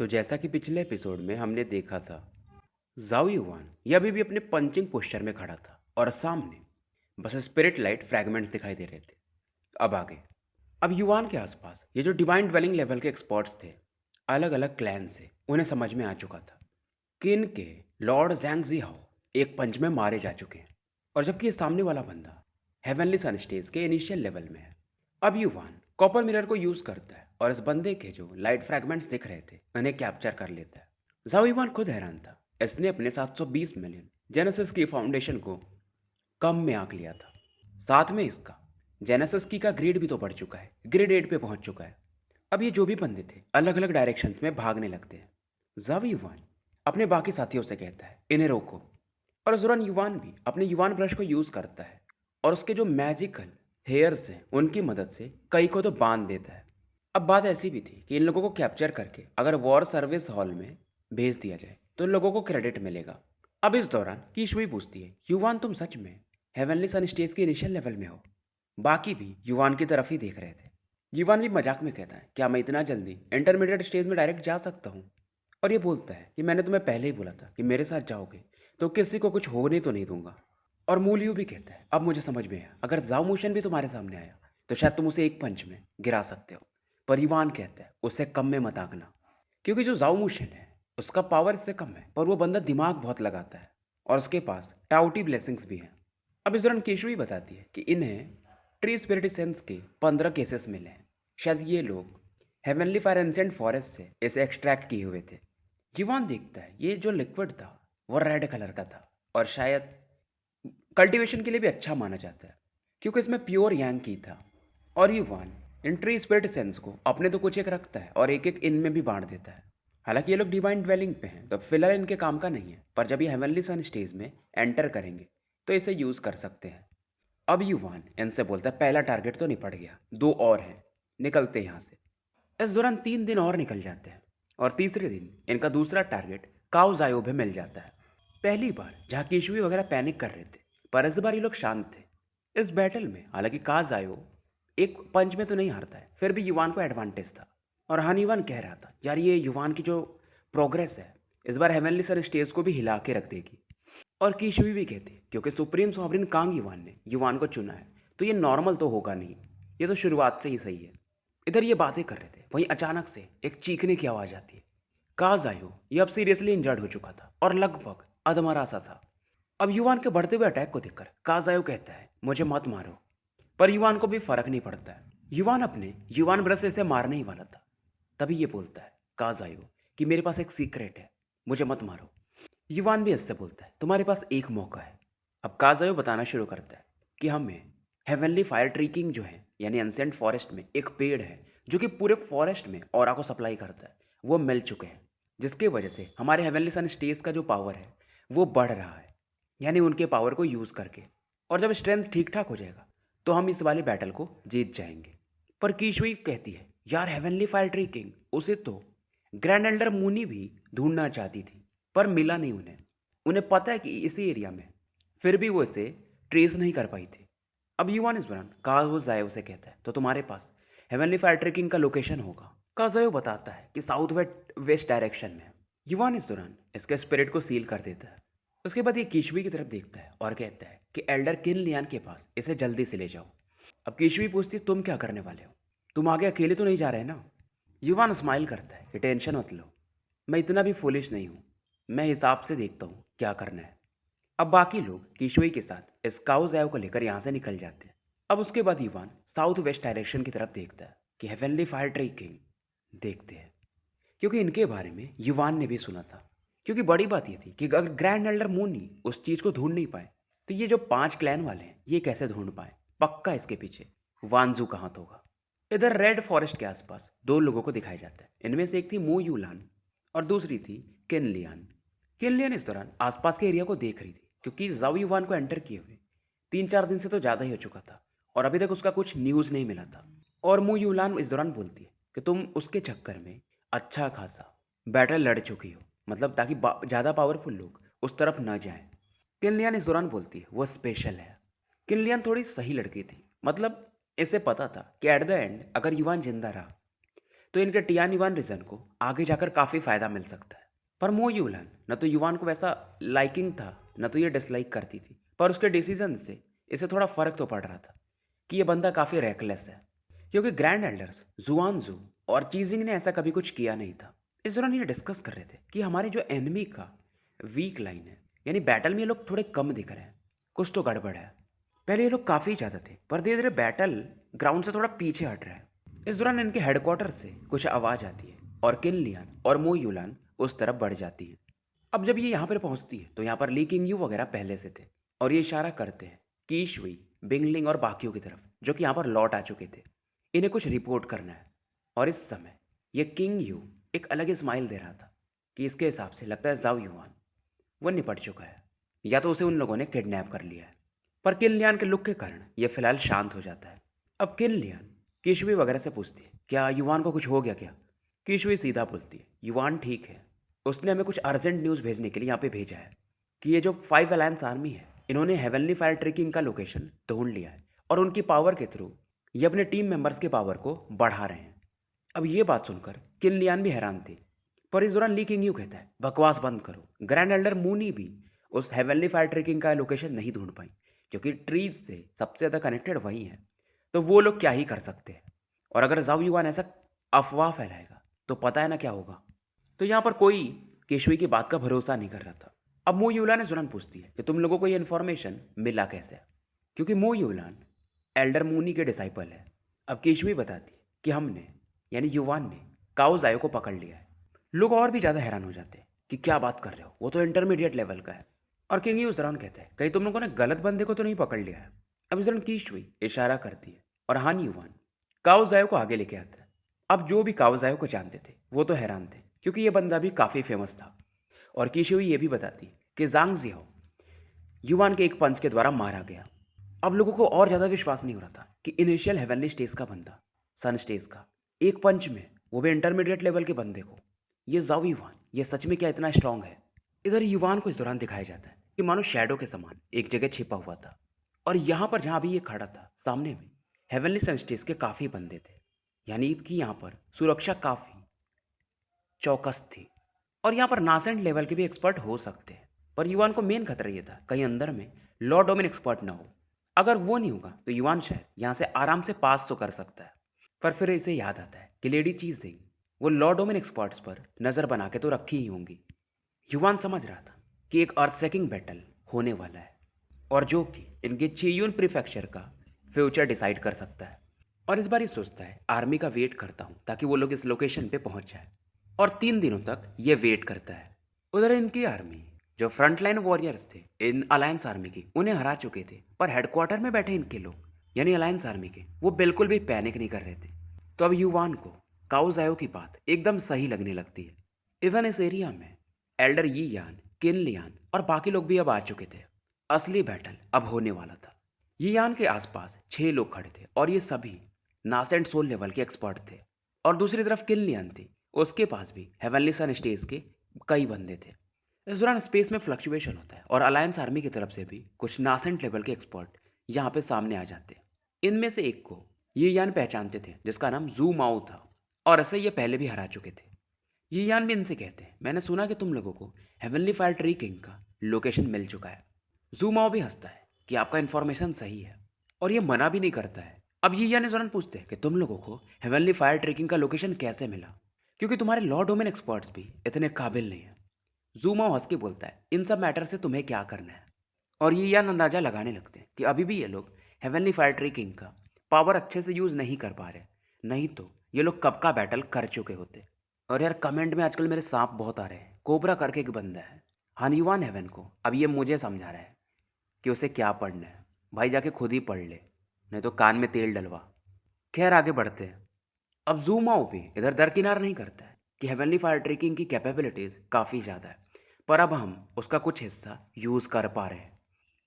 तो जैसा कि पिछले एपिसोड में हमने देखा था, जाओ युवान ये अभी भी अपने पंचिंग पोस्चर में खड़ा था और सामने बस स्पिरिट लाइट फ्रैगमेंट्स दिखाई दे रहे थे। अब आगे, अब युवान के आसपास ये जो डिवाइन ड्वेलिंग लेवल के एक्सपर्ट्स थे, अलग अलग क्लैन से उन्हें समझ में आ चुका था कि इनके लॉर्ड जैंग जी हाओ एक पंच में मारे जा चुके हैं, और जबकि ये सामने वाला बंदा हेवनली सन स्टेज के इनिशियल लेवल में है। अब युवान कॉपर मिरर को यूज करता है और इस बंदे के जो लाइट फ्रैगमेंट्स दिख रहे थे उन्हें कैप्चर कर लेता है। जाओ युवान खुद हैरान था। इसने अपने 720 मिलियन जेनेसिस की फाउंडेशन को कम में आंक लिया था। साथ में इसका जेनेसिस की का ग्रेड भी तो बढ़ चुका है, ग्रेड 8 पे पहुंच चुका है। अब ये जो भी बंदे थे अलग अलग डायरेक्शंस में भागने लगते हैं। जब युवान अपने बाकी साथियों से कहता है इन्हें रोको, और उस दौरान युवान भी अपने युवान ब्रश को यूज करता है और उसके जो मैजिकल हेयर्स हैं उनकी मदद से कई को तो बांध देता है। अब बात ऐसी भी थी कि इन लोगों को कैप्चर करके अगर वॉर सर्विस हॉल में भेज दिया जाए तो इन लोगों को क्रेडिट मिलेगा। अब इस दौरान कीशुई पूछती है, युवान तुम सच में हेवनली सन स्टेज के इनिशियल लेवल में हो? बाकी भी युवान की तरफ ही देख रहे थे। युवान भी मजाक में कहता है, क्या मैं इतना जल्दी इंटरमीडिएट स्टेज में डायरेक्ट जा सकता हूँ? और ये बोलता है कि मैंने तुम्हें पहले ही बोला था कि मेरे साथ जाओगे तो किसी को कुछ होने तो नहीं दूंगा। और मूलियो भी कहता है, अब मुझे समझ में आया, अगर जाओ मोशन भी तुम्हारे सामने आया तो शायद तुम उसे एक पंच में गिरा सकते हो। पर युवान कहता है उससे कम में मत आंकना, क्योंकि जो जाओ मोशन है उसका पावर इससे कम है, पर वो बंदा दिमाग बहुत लगाता है और उसके पास टाउटी ब्लेसिंग्स भी हैं। अब इस दौरान केशवी बताती है कि इन्हें ट्री स्पिरिट सेंस के 15 केसेस मिले हैं। शायद ये लोग हेवनली फायर एंसेंट फॉरेस्ट से इसे एक्सट्रैक्ट किए हुए थे। युवान देखता है ये जो लिक्विड था वो रेड कलर का था और शायद कल्टीवेशन के लिए भी अच्छा माना जाता है, क्योंकि इसमें प्योर यांग की था। और युवान इन ट्री स्पिरिट सेंस को अपने तो कुछ एक रखता है और एक एक इनमें भी बांट देता है। हालांकि ये लोग डिवाइन ड्वेलिंग पे हैं तो फिलहाल इनके काम का नहीं है, पर जब ये हेवनली सन स्टेज में एंटर करेंगे तो इसे यूज कर सकते हैं। अब युवान इनसे बोलता है, पहला टारगेट तो निपट गया, दो और हैं, निकलते हैं यहाँ से। इस दौरान 3 दिन और निकल जाते हैं और तीसरे दिन इनका दूसरा टारगेट काओ जायो भी मिल जाता है। पहली बार जहाँ केशवी वगैरह पैनिक कर रहे थे, पर इस बार ये लोग शांत थे। इस बैटल में हालांकि का जायो एक पंच में तो नहीं हारता है, फिर भी युवान को एडवांटेज था। और हानिवान कह रहा था, यार ये युवान की जो प्रोग्रेस है इस बार हेवनली सर स्टेज को भी हिला के रख देगी। और कीशुई भी कहती है, क्योंकि सुप्रीम सॉवरिन कांग युवान ने युवान को चुना है तो ये नॉर्मल तो होगा नहीं, ये तो शुरुआत से ही सही है। इधर ये बातें कर रहे थे, वहीं अचानक से एक चीखने की आवाज़ आती है। काज़ायो ये अब सीरियसली इंजर्ड हो चुका था और लगभग अधमरा सा था। अब युवान के बढ़ते हुए अटैक को देखकर काज़ायो कहता है, मुझे मत मारो। पर युवान को भी फर्क नहीं पड़ता है। युवान अपने युवान ब्रश से इसे मारने ही वाला था। तभी ये बोलता है काज़ायो कि मेरे पास एक सीक्रेट है, मुझे मत मारो। युवान भी इससे बोलता है, तुम्हारे पास एक मौका है। अब काज़ायो बताना शुरू करता है कि हमें हेवनली फायर ट्री किंग जो है यानी एंसेंट फॉरेस्ट में एक पेड़ है जो कि पूरे फॉरेस्ट में ऑरा को सप्लाई करता है, वो मिल चुके हैं, जिसकी वजह से हमारे हेवनली सन स्टेज का जो पावर है वो बढ़ रहा है, यानी उनके पावर को यूज़ करके। और जब स्ट्रेंथ ठीक ठाक हो जाएगा तो हम इस वाले बैटल को जीत जाएंगे। पर कीशुई कहती है, यार हेवनली फायर ट्री किंग उसे तो ग्रैंड एल्डर मूनी भी ढूंढना चाहती थी, पर मिला नहीं उन्हें। उन्हें पता है कि इसी एरिया में, फिर भी वो इसे ट्रेस नहीं कर पाई थी। अब युवान इस दौरान काजो जायो से कहता है, तो तुम्हारे पास हेवनली फायर ट्रेकिंग का लोकेशन होगा। काजो बताता है कि साउथ वेस्ट डायरेक्शन में। युवान इस दौरान इसके स्पिरिट को सील कर देता है। उसके बाद ये किशवी की तरफ देखता है और कहता है कि एल्डर किन लियान के पास इसे जल्दी से ले जाओ। अब किशवी पूछती है, तुम क्या करने वाले हो? तुम आगे अकेले तो नहीं जा रहे ना? युवान स्माइल करता है कि टेंशन मत लो, मैं इतना भी फुलिश नहीं हूँ, मैं हिसाब से देखता हूँ क्या करना है। अब बाकी लोग किशोई के साथ स्काउजैव को लेकर यहाँ से निकल जाते हैं। अब उसके बाद युवान साउथ वेस्ट डायरेक्शन की तरफ देखता है कि हेवनली फायर ट्री किंग देखते हैं, क्योंकि इनके बारे में युवान ने भी सुना था। क्योंकि बड़ी बात यह थी कि अगर ग्रैंड एल्डर मूनी उस चीज़ को ढूंढ नहीं पाए तो ये जो 5 क्लैन वाले हैं ये कैसे ढूंढ पाए? पक्का इसके पीछे वानजू का हाथ होगा। इधर रेड फॉरेस्ट के आसपास दो लोगों को दिखाया जाता है। इनमें से एक थी मू यूलान और दूसरी थी किनलियान। किनलियन इस दौरान आसपास के एरिया को देख रही थी, क्योंकि जाओ युवान को एंटर किए हुए 3-4 दिन से तो ज़्यादा ही हो चुका था और अभी तक उसका कुछ न्यूज़ नहीं मिला था। और मू यूलान इस दौरान बोलती है कि तुम उसके चक्कर में अच्छा खासा बैटल लड़ चुकी हो, मतलब ताकि ज़्यादा पावरफुल लोग उस तरफ न जाएं। किनलियन इस दौरान बोलती है वो स्पेशल है। किनलियन थोड़ी सही लड़की थी, मतलब इसे पता था कि एट द एंड अगर युवान जिंदा रहा तो इनके टियान युवान रीजन को आगे जाकर काफ़ी फायदा मिल सकता है। पर मो यूलान न तो युवान को वैसा लाइकिंग था, न तो ये डिसलाइक करती थी, पर उसके डिसीजन से इसे थोड़ा फर्क तो पड़ रहा था कि ये बंदा काफ़ी रेकलेस है, क्योंकि ग्रैंड एल्डर्स जुआनजू और चीजिंग ने ऐसा कभी कुछ किया नहीं था। इस दौरान ये डिस्कस कर रहे थे कि हमारे जो एनिमी का वीक लाइन है, यानी बैटल में ये लोग थोड़े कम दिख रहे हैं, कुछ तो गड़बड़ है। पहले ये लोग काफ़ी ज़्यादा थे, पर धीरे धीरे बैटल ग्राउंड से थोड़ा पीछे हट रहा है। इस दौरान इनके हेडक्वार्टर से कुछ आवाज़ आती है और किन लियान और मो यूलान उस तरफ बढ़ जाती है। अब जब ये यहाँ पर पहुँचती है तो यहाँ पर ली किंग यू वगैरह पहले से थे और ये इशारा करते हैं की शुई, बिंगलिंग और बाकियों की तरफ, जो कि यहाँ पर लौट आ चुके थे। इन्हें कुछ रिपोर्ट करना है। और इस समय ये किंग यू एक अलग ही स्माइल दे रहा था कि इसके हिसाब से लगता है जाओ युआन वो निपट चुका है, या तो उसे उन लोगों ने किडनैप कर लिया है। पर किन लियान के लुक के कारण यह फिलहाल शांत हो जाता है। अब किन लियान किशवी वगैरह से पूछती है क्या युवान को कुछ हो गया क्या। किशवी सीधा बोलती है युवान ठीक है, उसने हमें कुछ अर्जेंट न्यूज़ भेजने के लिए यहाँ पे भेजा है कि ये जो 5 अलायंस आर्मी है इन्होंने हेवनली फायर ट्रेकिंग का लोकेशन ढूंढ लिया है और उनकी पावर के थ्रू ये अपने टीम मेंबर्स के पावर को बढ़ा रहे हैं। अब ये बात सुनकर किन लियान भी हैरान थी, पर इस दौरान ली किंग यू कहता है बकवास बंद करो। ग्रैंड एल्डर मूनी भी उस हेवनली फायर ट्रेकिंग का लोकेशन नहीं ढूंढ पाई, क्योंकि ट्रीज से सबसे ज़्यादा कनेक्टेड वही है, तो वो लोग क्या ही कर सकते हैं। और अगर जाओ युवान ऐसा अफवाह फैलाएगा तो पता है ना क्या होगा। तो यहाँ पर कोई केशवी की बात का भरोसा नहीं कर रहा था। अब मो यूलान ने जुरान पूछती है कि तुम लोगों को ये इन्फॉर्मेशन मिला कैसे, क्योंकि मो यूलान एल्डर मूनी के डिसाइपल है। अब केशवी बताती है कि हमने यानी युवान ने काओ जायो को पकड़ लिया है। लोग और भी ज़्यादा हैरान हो जाते हैं कि क्या बात कर रहे हो, वो तो इंटरमीडिएट लेवल का है। और किंग उस दौरान कहते हैं कहीं तुम लोगों ने गलत बंदे को तो नहीं पकड़ लिया है। अब इस दौरान कीशुई इशारा करती है और हान युवान काओ जायो को आगे लेके आता है। अब जो भी काओ जायो को जानते थे वो तो हैरान थे, क्योंकि ये बंदा भी काफ़ी फेमस था। और कीशुई ये भी बताती है कि जांग जियाओ युवान के एक पंच के द्वारा मारा गया। अब लोगों को और ज़्यादा विश्वास नहीं हो रहा था कि इनिशियल हेवनली स्टेज का बंदा, सन स्टेज का, एक पंच में, वो भी इंटरमीडिएट लेवल के बंदे को, ये जाओ युवान ये सच में क्या इतना स्ट्रांग है। इधर युवान को इस दौरान दिखाया जाता है कि मानो शैडो के समान एक जगह छिपा हुआ था। और यहाँ पर जहाँ भी ये खड़ा था सामने में हेवनली सन स्टेज के काफ़ी बंदे थे, यानी कि यहाँ पर सुरक्षा काफ़ी चौकस थी। और यहाँ पर नासेंट लेवल के भी एक्सपर्ट हो सकते हैं, पर युवान को मेन खतरा ये था कहीं अंदर में लॉ डोमेन एक्सपर्ट ना हो। अगर वो नहीं होगा तो युवान शायद यहाँ से आराम से पास तो कर सकता है। पर फिर इसे याद आता है कि लेडी चीजिंग वो लॉ डोमेन एक्सपर्ट्स पर नज़र बना के तो रखी ही होंगी। युवान समझ रहा था कि एक अर्थ सेकिंग बैटल होने वाला है और जो कि इनके चेयून प्रीफेक्चर का फ्यूचर डिसाइड कर सकता है। और इस बार ये सोचता है आर्मी का वेट करता हूँ ताकि वो लोग इस लोकेशन पे पहुँच जाए। और 3 दिनों तक ये वेट करता है। उधर इनकी आर्मी जो फ्रंटलाइन वॉरियर्स थे इन अलायंस आर्मी की उन्हें हरा चुके थे, पर हेडक्वार्टर में बैठे इनके लोग यानी अलायंस आर्मी के वो बिल्कुल भी पैनिक नहीं कर रहे थे। तो अब युवान को काओजायो की बात एकदम सही लगने लगती है। इवन इस एरिया में एल्डर यी यान, किन लियान और बाकी लोग भी अब आ चुके थे। असली बैटल अब होने वाला था। यी यान के आसपास 6 लोग खड़े थे और ये सभी नासेंट सोल लेवल के एक्सपर्ट थे। और दूसरी तरफ किन लियान थी, उसके पास भी हेवनली सन स्टेज के कई बंदे थे। इस दौरान स्पेस में फ्लक्चुएशन होता है और अलायंस आर्मी की तरफ से भी कुछ नासेंट लेवल के एक्सपर्ट यहाँ पे सामने आ जाते हैं। इनमें से एक को ये यान पहचानते थे जिसका नाम जू माओ था, और ऐसे ये पहले भी हरा चुके थे। ये यान भी इनसे कहते हैं मैंने सुना कि तुम लोगों को हेवनली फायर ट्री किंग का लोकेशन मिल चुका है। जू माओ भी हंसता है कि आपका इन्फॉर्मेशन सही है और ये मना भी नहीं करता है। अब ये यान इस दौरान पूछते हैं कि तुम लोगों को हेवनली फायर ट्रेकिंग का लोकेशन कैसे मिला, क्योंकि तुम्हारे लॉ डोमेन एक्सपर्ट्स भी इतने काबिल नहीं है। जूमा हंस के बोलता है इन सब मैटर से तुम्हें क्या करना है। और ये यान अंदाजा लगाने लगते हैं कि अभी भी ये लोग हेवनली फायर ट्री किंग का पावर अच्छे से यूज़ नहीं कर पा रहे, नहीं तो ये लोग कब का बैटल कर चुके होते। और यार कमेंट में आजकल मेरे सांप बहुत आ रहे हैं। कोबरा करके एक बंदा है हनीवान हेवन को, अब ये मुझे समझा रहा है कि उसे क्या पढ़ना है। भाई जाके खुद ही पढ़ ले, नहीं तो कान में तेल डलवा। खैर आगे बढ़ते हैं। अब जूम आउट भी इधर दरकिनार नहीं करता है कि हेवनली फायर ट्रेकिंग की कैपेबिलिटीज़ काफ़ी ज़्यादा है, पर अब हम उसका कुछ हिस्सा यूज़ कर पा रहे हैं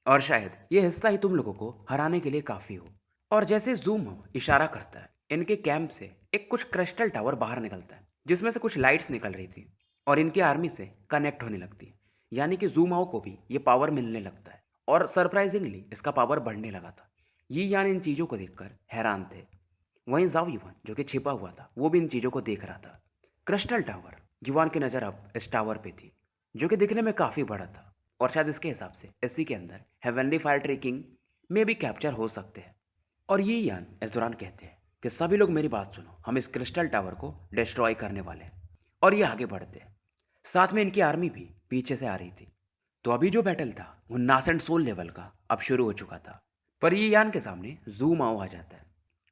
और शायद ये हिस्सा ही तुम लोगों को हराने के लिए काफ़ी हो। और जैसे जूम आउट इशारा करता है इनके कैंप से एक कुछ क्रिस्टल टावर बाहर निकलता है जिसमें से कुछ लाइट्स निकल रही थी और इनकी आर्मी से कनेक्ट होने लगती है, यानी कि जूम आउट को भी ये पावर मिलने लगता है और सरप्राइजिंगली इसका पावर बढ़ने लगा था। ये यानी इन चीज़ों को देखकर हैरान थे। वहीं जाओ युवान जो कि छिपा हुआ था वो भी इन चीज़ों को देख रहा था। क्रिस्टल टावर, युवान की नज़र अब इस टावर पे थी जो कि दिखने में काफ़ी बड़ा था और शायद इसके हिसाब से इसी के अंदर हेवनली फायर ट्रेकिंग में भी कैप्चर हो सकते हैं। और ये यान इस दौरान कहते हैं कि सभी लोग मेरी बात सुनो, हम इस क्रिस्टल टावर को डिस्ट्रॉय करने वाले हैं। और ये आगे बढ़ते हैं, साथ में इनकी आर्मी भी पीछे से आ रही थी। तो अभी जो बैटल था वो नास एंड सोल लेवल का अब शुरू हो चुका था। पर ये यान के सामने जूम आओ आ जाता है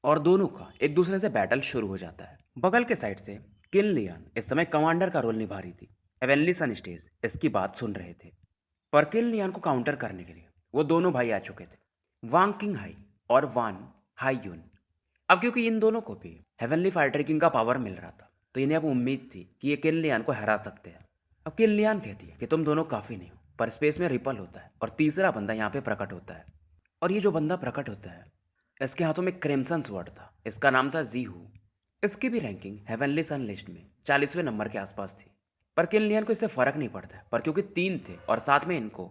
और दोनों का एक दूसरे से बैटल शुरू हो जाता है। बगल के साइड से किन लियान इस समय कमांडर का रोल निभा रही थी। एवेनली सनस्टेज इसकी बात सुन रहे थे। पर किन लियान को काउंटर करने के लिए वो दोनों भाई आ चुके थे, वांग किंग हाई और वान हाई यून। अब क्योंकि इन दोनों को भी हेवनली फायर ट्रेकिंग का पावर मिल रहा था तो इन्हें अब उम्मीद थी कि ये किन लियान को हरा सकते हैं। अब किन लियान कहती है कि तुम दोनों काफ़ी नहीं हो, पर स्पेस में रिपल होता है और तीसरा बंदा यहाँ पे प्रकट होता है। और ये जो बंदा प्रकट होता है इसके हाथों में क्रिम्सन स्वॉर्ड था, इसका नाम था जीहू। इसकी भी रैंकिंग हेवनली सन लिस्ट में 40वें नंबर के आसपास थी। पर किन लियान को इससे फर्क नहीं पड़ता है, पर क्योंकि तीन थे और साथ में इनको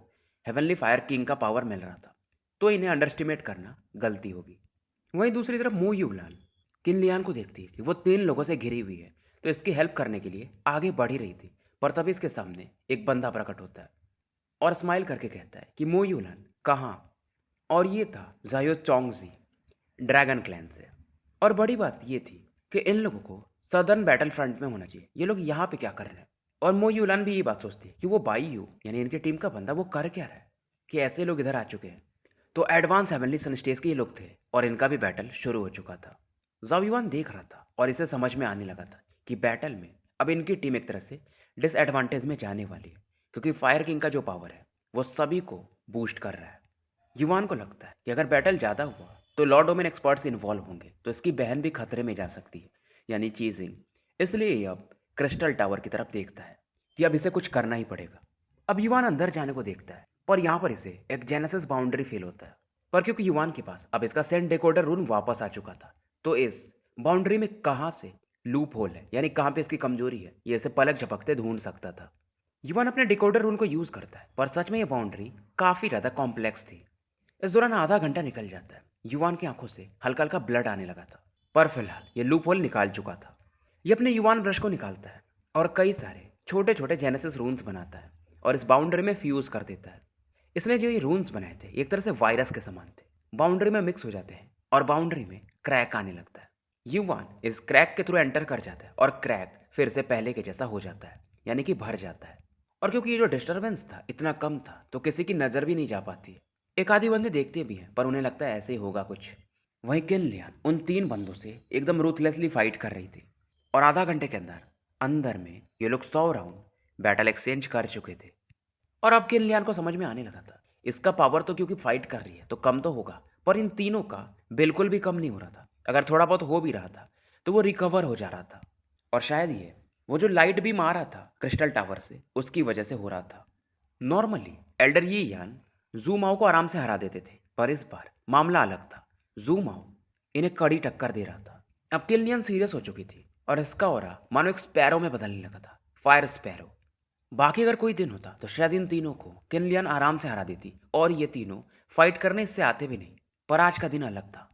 हेवनली फायर किंग का पावर मिल रहा था तो इन्हें अंडरस्टिमेट करना गलती होगी। वहीं दूसरी तरफ मू युलान किन लियान को देखती है कि वो तीन लोगों से घिरी हुई है तो इसकी हेल्प करने के लिए आगे बढ़ ही रही थी। पर तभी इसके सामने एक बंदा प्रकट होता है और स्माइल करके कहता है कि मो युलान कहाँ। और ये था जायो चोंगजी, ड्रैगन क्लैन से। और बड़ी बात ये थी कि इन लोगों को सदर्न बैटल फ्रंट में होना चाहिए, ये लोग यहाँ पे क्या कर रहे हैं। और मो युलान भी ये बात सोचती है कि वो बाई यू यानी इनकी टीम का बंदा वो कर क्या रहा है कि ऐसे लोग इधर आ चुके हैं। तो एडवांस हेवनली सनस्टेज के ये लोग थे और इनका भी बैटल शुरू हो चुका था। जाओ युवान देख रहा था और इसे समझ में आने लगा था कि बैटल में अब इनकी टीम एक तरह से डिसएडवांटेज में जाने वाली है क्योंकि फायर किंग का जो पावर है वो सभी को बूस्ट कर रहा है। युवान को लगता है कि अगर बैटल ज़्यादा हुआ तो लॉ डोमेन एक्सपर्ट्स इन्वॉल्व होंगे तो इसकी बहन भी खतरे में जा सकती है, यानी चीजिंग। इसलिए ये अब क्रिस्टल टावर की तरफ देखता है कि अब इसे कुछ करना ही पड़ेगा। अब युवान अंदर जाने को देखता है पर यहाँ पर इसे एक जेनेसिस बाउंड्री फील होता है। पर क्योंकि युवान के पास अब इसका सेंट डेकोडर रूम वापस आ चुका था तो इस बाउंड्री में कहाँ से लूप होल है यानी कहाँ पे इसकी कमजोरी है ये इसे पलक झपकते ढूंढ सकता था। युवान अपने डिकोडर रूम को यूज करता है पर सच में ये बाउंड्री काफी ज्यादा कॉम्प्लेक्स थी। इस दौरान आधा घंटा निकल जाता है। युवान की आंखों से हल्का हल्का ब्लड आने लगा था पर फिलहाल ये लूप होल निकाल चुका था। ये अपने युवान ब्रश को निकालता है और कई सारे छोटे छोटे जेनेसिस रून्स बनाता है और इस बाउंड्री में फ्यूज कर देता है। इसने जो ये रून्स बनाए थे एक तरह से वायरस के समान थे, बाउंड्री में मिक्स हो जाते हैं और बाउंड्री में क्रैक आने लगता है। युवान इस क्रैक के थ्रू एंटर कर जाता है और क्रैक फिर से पहले के जैसा हो जाता है यानी कि भर जाता है। और क्योंकि ये जो डिस्टर्बेंस था इतना कम था तो किसी की नज़र भी नहीं जा पाती। एक आधी बंदे देखते भी हैं पर उन्हें लगता है ऐसे ही होगा कुछ। वहीं किन लियान उन तीन बंदों से एकदम रूथलेसली फाइट कर रही थी और आधा घंटे के अंदर अंदर में ये लोग 100 राउंड बैटल एक्सचेंज कर चुके थे। और अब किन लियान को समझ में आने लगा था इसका पावर तो क्योंकि फाइट कर रही है तो कम तो होगा, पर इन तीनों का बिल्कुल भी कम नहीं हो रहा था। अगर थोड़ा बहुत हो भी रहा था तो वो रिकवर हो जा रहा था। और शायद ये वो जो लाइट बीम आ रहा था क्रिस्टल टावर से उसकी वजह से हो रहा था। नॉर्मली एल्डर ये यान जूमाओ को आराम से हरा देते थे पर इस बार मामला अलग था। जूमाओ इन्हें कड़ी टक्कर दे रहा था। अब किलियन सीरियस हो चुकी थी और इसका ऑरा मानो एक स्पैरो में बदलने लगा था, फायर स्पैरो। बाकी अगर कोई दिन होता तो शायद इन तीनों को किनलियन आराम से हरा देती और ये तीनों फाइट करने इससे आते भी नहीं। पर आज का दिन अलग था।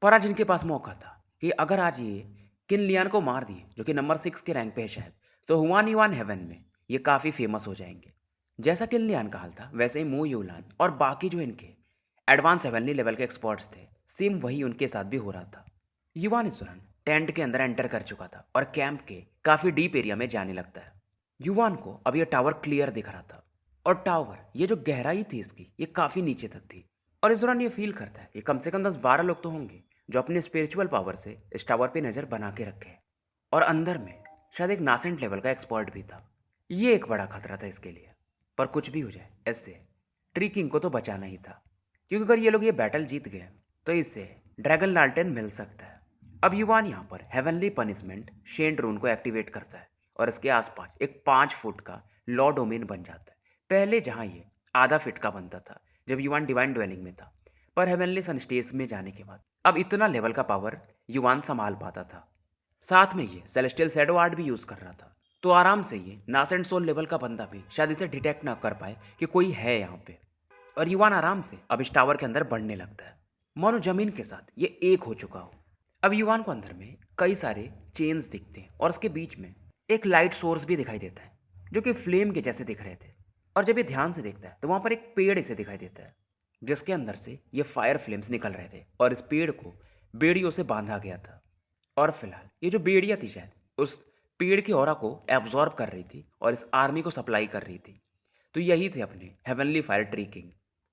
पर आज इनके पास मौका था कि अगर आज ये किनलियन को मार दिए जो कि नंबर 6 के रैंक पे है शायद, तो हुआन युआन हेवन में ये काफ़ी फेमस हो जाएंगे। जैसा किनलियन का हाल था वैसे ही मू यूलान और बाकी जो इनके एडवांस हेवनली लेवल के एक्सपर्ट्स थे सेम वही उनके साथ भी हो रहा था। युवान इस दौरान टेंट के अंदर एंटर कर चुका था और कैंप के काफ़ी डीप एरिया में जाने लगता है। युवान को अब ये टावर क्लियर दिख रहा था और टावर ये जो गहराई थी इसकी ये काफ़ी नीचे तक थी। और इस दौरान ये फील करता है कि कम से कम 10-12 लोग तो होंगे जो अपने स्पिरिचुअल पावर से इस टावर पे नज़र बना के रखे हैं। और अंदर में शायद एक नासेंट लेवल का एक्सपर्ट भी था। ये एक बड़ा खतरा था इसके लिए। पर कुछ भी हो जाए इससे ट्री किंग को तो बचाना ही था, क्योंकि अगर ये लोग ये बैटल जीत गए तो इससे ड्रैगन लालटेन मिल सकता है। अब युवान यहाँ पर हेवनली पनिशमेंट शेंड रून को एक्टिवेट करता है और इसके आसपास एक 5 फुट का लॉ डोमेन बन जाता है। पहले जहाँ ये आधा फीट का बनता था जब युवान डिवाइन ड्वेलिंग में था, पर हेवनली सनस्टेज में जाने के बाद अब इतना लेवल का पावर युवान संभाल पाता था। साथ में ये सेलेस्टियल शैडो आर्ट भी यूज़ कर रहा था तो आराम से ये नास एंड सोल लेवल का बंदा भी शायद इसे डिटेक्ट ना कर पाए कि कोई है यहाँ पे। और युवान आराम से अब इस टावर के अंदर बढ़ने लगता है मानो जमीन के साथ ये एक हो चुका हो। अब युवान को अंदर में कई सारे चेन्स दिखते हैं और उसके बीच में एक लाइट सोर्स भी दिखाई देता है जो कि फ्लेम के जैसे दिख रहे थे। और जब ये ध्यान से देखता है तो वहां पर एक पेड़ इसे दिखाई देता है जिसके अंदर से ये फायर फ्लेम्स निकल रहे थे और इस पेड़ को बेड़ियों से बांधा गया था। और फिलहाल ये जो बेड़ियां थी शायद उस पेड़ की ऑरा को एब्जॉर्ब कर रही थी और इस आर्मी को सप्लाई कर रही थी। तो यही थे अपने हेवनली फायर ट्री किंग।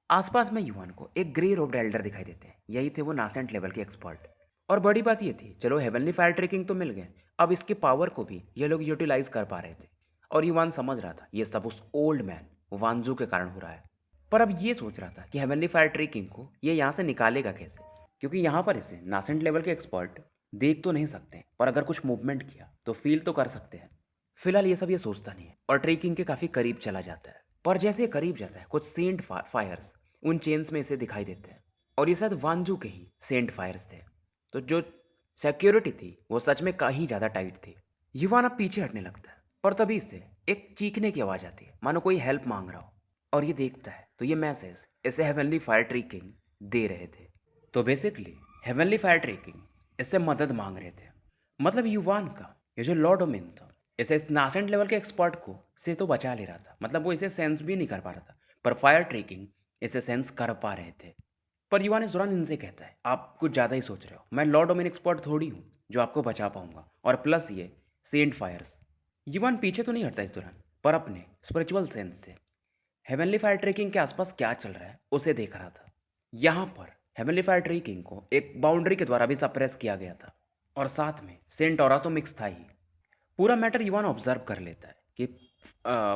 आसपास में युवान को एक ग्रे रोड एल्डर दिखाई देते हैं, यही थे वो नासेंट लेवल के एक्सपर्ट। और बड़ी बात ये थी, चलो हेवनली फायर ट्रेकिंग तो मिल गए, अब इसके पावर को भी ये लोग यूटिलाइज कर पा रहे थे। और युवान समझ रहा था ये सब उस ओल्ड मैन वांजू के कारण हो रहा है। पर अब ये सोच रहा था कि हेवनली फायर ट्रेकिंग को ये यहाँ से निकालेगा कैसे, क्योंकि यहाँ पर इसे नासेंट लेवल के एक्सपर्ट देख तो नहीं सकते, पर अगर कुछ मूवमेंट किया तो फील तो कर सकते हैं। फिलहाल ये सब ये सोचता नहीं है और ट्रेकिंग के काफ़ी करीब चला जाता है। पर जैसे ये करीब जाता है कुछ सेंट फायर्स उन चेन्स में इसे दिखाई देते हैं और ये शायद वांजू के ही सेंट फायर्स थे। तो जो सिक्योरिटी थी वो सच में कहीं ज़्यादा टाइट थी। युवान अब पीछे हटने लगता है पर तभी से एक चीखने की आवाज़ आती है मानो कोई हेल्प मांग रहा हो। और ये देखता है तो ये मैसेज इसे हेवनली फायर ट्री किंग दे रहे थे। तो basically heavenly fire tree king इससे मदद मांग रहे थे। मतलब युवान का ये जो लॉर्ड ओमिन था इसे इस नासेंट लेवल के एक्सपर्ट को से तो बचा ले रहा था, मतलब वो इसे सेंस भी नहीं कर पा रहा था, पर फायर ट्रेकिंग इसे सेंस कर पा रहे थे। पर युवा ने तुरंत इनसे कहता है आप कुछ ज़्यादा ही सोच रहे हो, मैं लॉर्ड ओमिन एक्सपर्ट थोड़ी हूँ जो आपको बचा पाऊंगा, और प्लस ये सेंट फायर्स। युवान पीछे तो नहीं हटता इस दौरान, पर अपने स्पिरिचुअल सेंस से हेवनली फायर ट्रेकिंग के आसपास क्या चल रहा है उसे देख रहा था। यहाँ पर हेवनली फायर ट्रेकिंग को एक बाउंड्री के द्वारा भी सप्रेस किया गया था और साथ में सेंट ऑरा तो मिक्स था ही। पूरा मैटर युवान ऑब्जर्व कर लेता है कि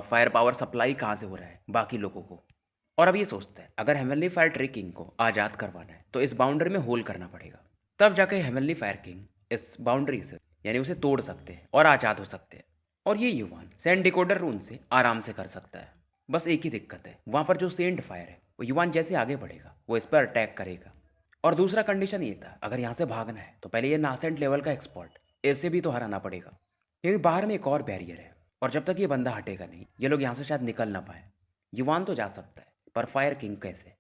फायर पावर सप्लाई कहाँ से हो रहा है बाकी लोगों को। और अब ये सोचता है अगर हेवनली फायर ट्रेकिंग को आज़ाद करवाना है तो इस बाउंड्री में होल करना पड़ेगा, तब जाके हेवनली फायर किंग इस बाउंड्री से यानी उसे तोड़ सकते हैं और आज़ाद हो सकते हैं। और ये युवान सेंट डिकोडर रूम से आराम से कर सकता है। बस एक ही दिक्कत है, वहाँ पर जो सेंट फायर है वो युवान जैसे आगे बढ़ेगा वो इस पर अटैक करेगा। और दूसरा कंडीशन ये था अगर यहाँ से भागना है तो पहले ये नासेंट लेवल का एक्सपर्ट ऐसे भी तो हराना पड़ेगा, क्योंकि बाहर में एक और बैरियर है और जब तक ये बंदा हटेगा नहीं ये लोग यहाँ से शायद निकल ना पाए। युवान तो जा सकता है पर फायर किंग कैसे।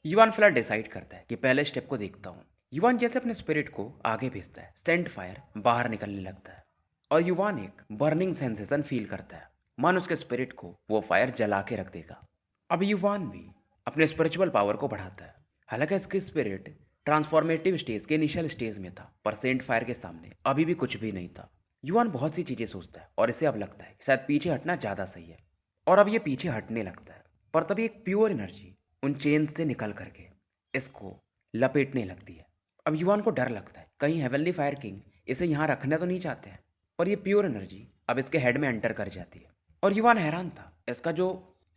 युवान फिलहाल डिसाइड करता है कि पहले स्टेप को देखता हूँ। युवान जैसे अपने स्पिरिट को आगे भेजता है सेंट फायर बाहर निकलने लगता है और युवान एक बर्निंग सेंसेशन फील करता है, मान उसके स्पिरिट को वो फायर जला के रख देगा। अब युवान भी अपने स्पिरिचुअल पावर को बढ़ाता है। हालांकि इसकी स्पिरिट ट्रांसफॉर्मेटिव स्टेज के इनिशियल स्टेज में था, पर सेंट फायर के सामने अभी भी कुछ भी नहीं था। युवान बहुत सी चीज़ें सोचता है और इसे अब लगता है कि शायद पीछे हटना ज़्यादा सही है। और अब ये पीछे हटने लगता है, पर तभी एक प्योर एनर्जी उन चेन से निकल करके इसको लपेटने लगती है। अब युवान को डर लगता है कहीं हेवनली फायर किंग इसे यहाँ रखना तो नहीं चाहते हैं, पर ये प्योर एनर्जी अब इसके हेड में एंटर कर जाती है। और युवान हैरान था, इसका जो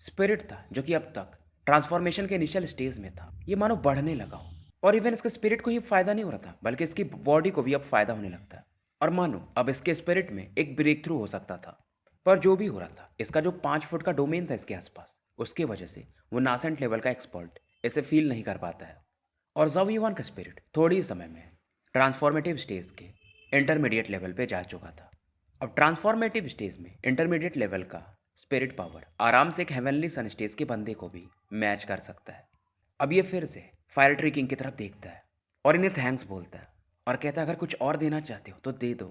स्पिरिट था जो कि अब तक ट्रांसफॉर्मेशन के इनिशियल स्टेज में था ये मानो बढ़ने लगा हो। और इवन इसके स्पिरिट को ही फायदा नहीं हो रहा था बल्कि इसकी बॉडी को भी अब फायदा होने लगता है और मानो अब इसके स्पिरिट में एक ब्रेक थ्रू हो सकता था। पर जो भी हो रहा था इसका जो 5 फुट का डोमेन था इसके आसपास, उसके वजह से वो नासेंट लेवल का एक्सपर्ट इसे फील नहीं कर पाता है। और जब युवान का स्पिरिट थोड़ी ही समय में ट्रांसफॉर्मेटिव स्टेज के इंटरमीडिएट लेवल पे जा चुका था। अब ट्रांसफॉर्मेटिव स्टेज में इंटरमीडिएट लेवल का स्पिरिट पावर आराम से एक हेवनली सन स्टेज के बंदे को भी मैच कर सकता है। अब ये फिर से फायर ट्री किंग की तरफ देखता है और इन्हें थैंक्स बोलता है और कहता है अगर कुछ और देना चाहते हो तो दे दो,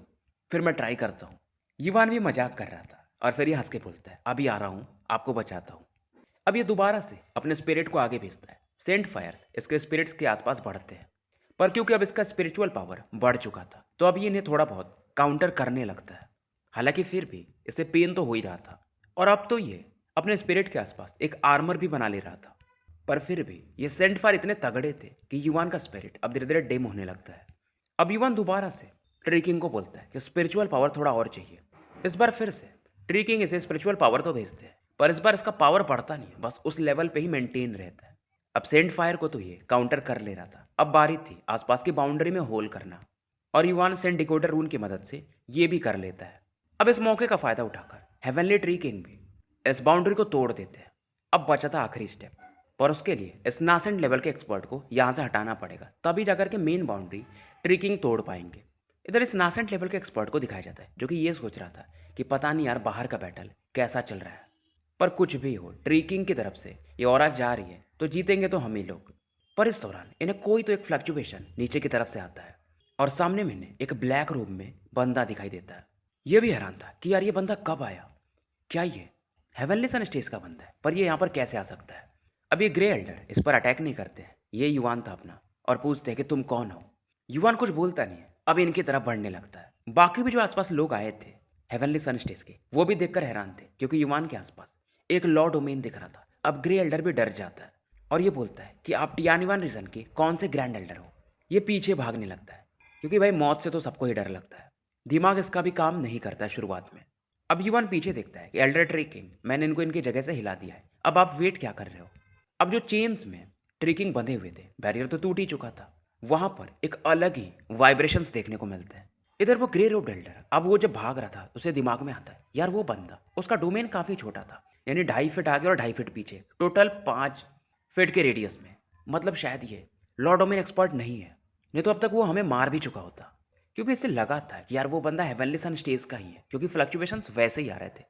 फिर मैं ट्राई करता हूँ। युवान भी मजाक कर रहा था और फिर ये हंस के बोलता है अभी आ रहा हूँ, आपको बचाता हूँ। अब ये दोबारा से अपने स्पिरिट को आगे भेजता है। सेंट फायर्स इसके स्पिरिट्स के आसपास बढ़ते हैं, पर क्योंकि अब इसका स्पिरिचुअल पावर बढ़ चुका था तो अब ये इन्हें थोड़ा बहुत काउंटर करने लगता है। हालांकि फिर भी इसे पेन तो हो ही रहा था और अब तो ये अपने स्पिरिट के आसपास एक आर्मर भी बना ले रहा था। पर फिर भी ये सेंट फायर इतने तगड़े थे कि युवान का स्पिरिट अब धीरे धीरे डिम होने लगता है। अब युवान दोबारा से ट्रेकिंग को बोलता है कि स्पिरिचुअल पावर थोड़ा और चाहिए। इस बार फिर से ट्रेकिंग इसे स्पिरिचुअल पावर तो भेजते हैं, पर इस बार इसका पावर बढ़ता नहीं है, बस उस लेवल पे ही मेंटेन रहता है। अब सेंट फायर को तो ये काउंटर कर ले रहा था, अब बारी थी आसपास की बाउंड्री में होल करना और युवान सेंट डिकोडर रूल की मदद से ये भी कर लेता है। अब इस मौके का फायदा उठाकर हेवनली ट्री किंग भी इस बाउंड्री को तोड़ देते हैं। अब बचा था आखिरी स्टेप, पर उसके लिए इस नासेंट लेवल के एक्सपर्ट को यहाँ से हटाना पड़ेगा, तभी जाकर के मेन बाउंड्री ट्री किंग तोड़ पाएंगे। इधर इस नासेंट लेवल के एक्सपर्ट को दिखाया जाता है जो कि ये सोच रहा था कि पता नहीं यार बाहर का बैटल कैसा चल रहा है, पर कुछ भी हो ट्री किंग की तरफ से ये औरत जा रही है तो जीतेंगे तो हम ही लोग। पर इस दौरान इन्हें कोई तो एक फ्लक्चुएशन नीचे की तरफ से आता है और सामने मैंने एक ब्लैक रूम में बंदा दिखाई देता है। ये भी हैरान था कि यार ये बंदा कब आया, क्या ये हेवनली सन स्टेज का बंदा है, पर ये यहाँ पर कैसे आ सकता है। अब ये ग्रे एल्डर इस पर अटैक नहीं करते हैं, ये युवान था अपना, और पूछते हैं कि तुम कौन हो। युवान कुछ बोलता नहीं है, अब इनकी तरफ बढ़ने लगता है। बाकी भी जो आसपास लोग आए थे हेवनली सन स्टेज के, वो भी देखकर हैरान थे, क्योंकि युवान के आसपास एक लॉ डोमेन दिख रहा था। अब ग्रे एल्डर भी डर जाता है और ये बोलता है कि आप टियानिवान रीजन के कौन से ग्रैंड एल्डर हो। ये पीछे भागने लगता है, क्योंकि भाई मौत से तो सबको ही डर लगता है। दिमाग इसका भी काम नहीं करता है शुरुआत में। अब युवान पीछे देखता है कि एल्डर ट्रेकिंग, मैंने इनको इनकी जगह से हिला दिया है, अब आप वेट क्या कर रहे हो। अब जो चेन्स में ट्रेकिंग बंधे हुए थे, बैरियर तो टूट ही चुका था, वहां पर एक अलग ही वाइब्रेशंस देखने को मिलते हैं। इधर वो ग्रे रोड एल्डर, अब वो जब भाग रहा था उसे दिमाग में आता है यार वो बंदा, उसका डोमेन काफी छोटा था, यानी 2.5 फीट आगे और 2.5 फीट पीछे, टोटल 5 फीट के रेडियस में। मतलब शायद ये लॉ डोमेन एक्सपर्ट नहीं है, नहीं तो अब तक वो हमें मार भी चुका होता। क्योंकि इससे लगा था कि यार वो बंदा हेवनली सन स्टेज का ही है, क्योंकि फ्लक्चुएशंस वैसे ही आ रहे थे,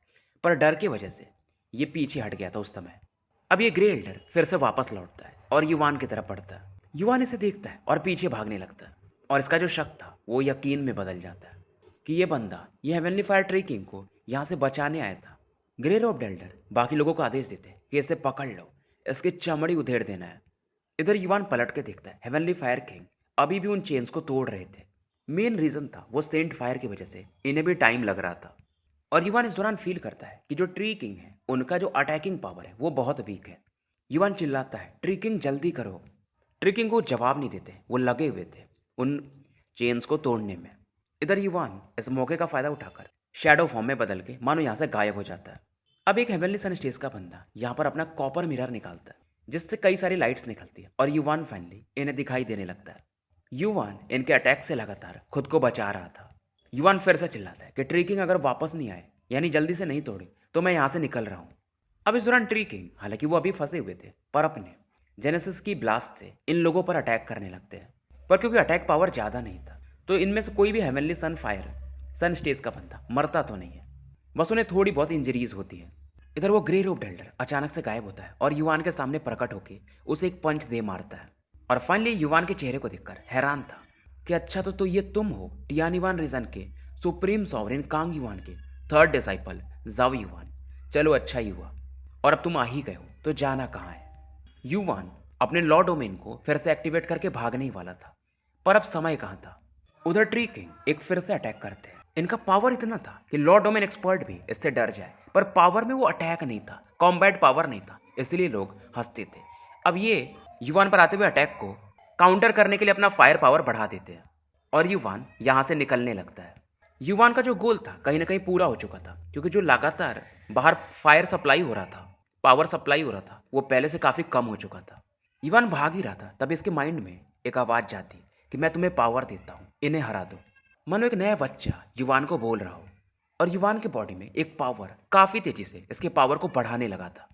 पर डर की वजह से ये पीछे हट गया था उस समय। अब ये ग्रे एल्डर फिर से वापस लौटता है और युवान की तरफ बढ़ता है। युवान इसे देखता है और पीछे भागने लगता है, और इसका जो शक था वो यकीन में बदल जाता है कि ये बंदा ये हेवनली फायर ट्रेकिंग को यहाँ से बचाने आया था। ग्रे रोड एल्डर बाकी लोगों को आदेश देते हैं कि इसे पकड़ लो, इसकी चमड़ी उधेड़ देना है। इधर युवान पलट के देखता है, हेवनली फायर किंग अभी भी उन चेन्स को तोड़ रहे थे। मेन रीजन था वो सेंट फायर की वजह से इन्हें भी टाइम लग रहा था। और युवान इस दौरान फील करता है कि जो ट्री किंग है उनका जो अटैकिंग पावर है वो बहुत वीक है। युवान चिल्लाता है ट्री किंग जल्दी करो। ट्री किंग को जवाब नहीं देते, वो लगे हुए थे उन चेन्स को तोड़ने में। इधर युवान इस मौके का फायदा उठाकर शैडो फॉर्म में बदल के मानो यहाँ से गायब हो जाता है। अब एक हेवनली सन स्टेज का बंदा यहाँ पर अपना कॉपर मिरर निकालता है, जिससे कई सारी लाइट्स निकलती है और युवान फाइनली इन्हें दिखाई देने लगता है। युवान इनके अटैक से लगातार खुद को बचा रहा था। युवान फिर से चिल्लाता है कि ट्रीकिंग अगर वापस नहीं आए, यानी जल्दी से नहीं तोड़े, तो मैं यहाँ से निकल रहा हूँ। अब इस दौरान ट्रीकिंग, हालांकि वो अभी फंसे हुए थे, पर अपने जेनेसिस की ब्लास्ट से इन लोगों पर अटैक करने लगते हैं। पर क्योंकि अटैक पावर ज़्यादा नहीं था, तो इनमें से कोई भी हेवनली सन स्टेज का बंदा मरता तो नहीं है, बस उन्हें थोड़ी बहुत इंजरीज होती है। इधर वो ग्रे रोब डेल्डर अचानक से गायब होता है और युवान के सामने प्रकट होकर उसे एक पंच दे मारता है। और फाइनली युवान के चेहरे को देखकर हैरान था कि अच्छा तो ये तुम हो टियानिवान रीजन के सुप्रीम सॉवरेन कांग युवान के थर्ड डिसाइपल जाओ युवान। चलो अच्छा ही हुआ, और अब तुम आ ही गए हो तो जाना कहाँ है। युवान अपने लॉ डोमेन को फिर से एक्टिवेट करके भागने ही वाला था, पर अब समय कहाँ था। उधर ट्री किंग एक फिर से अटैक करते हैं। इनका पावर इतना था कि लॉ डोमेन एक्सपर्ट भी इससे डर जाए, पर पावर में वो अटैक नहीं था, कॉम्बैट पावर नहीं था, इसलिए लोग हंसते थे। अब ये युवान पर आते हुए अटैक को काउंटर करने के लिए अपना फायर पावर बढ़ा देते हैं और युवान यहाँ से निकलने लगता है। युवान का जो गोल था कहीं ना कहीं पूरा हो चुका था, क्योंकि जो लगातार बाहर फायर सप्लाई हो रहा था, पावर सप्लाई हो रहा था, वो पहले से काफ़ी कम हो चुका था। युवान भाग ही रहा था, तब इसके माइंड में एक आवाज़ जाती कि मैं तुम्हें पावर देता हूँ, इन्हें हरा दो। मानो एक नया बच्चा युवान को बोल रहा हो, और युवान के बॉडी में एक पावर काफ़ी तेज़ी से इसके पावर को बढ़ाने लगा था।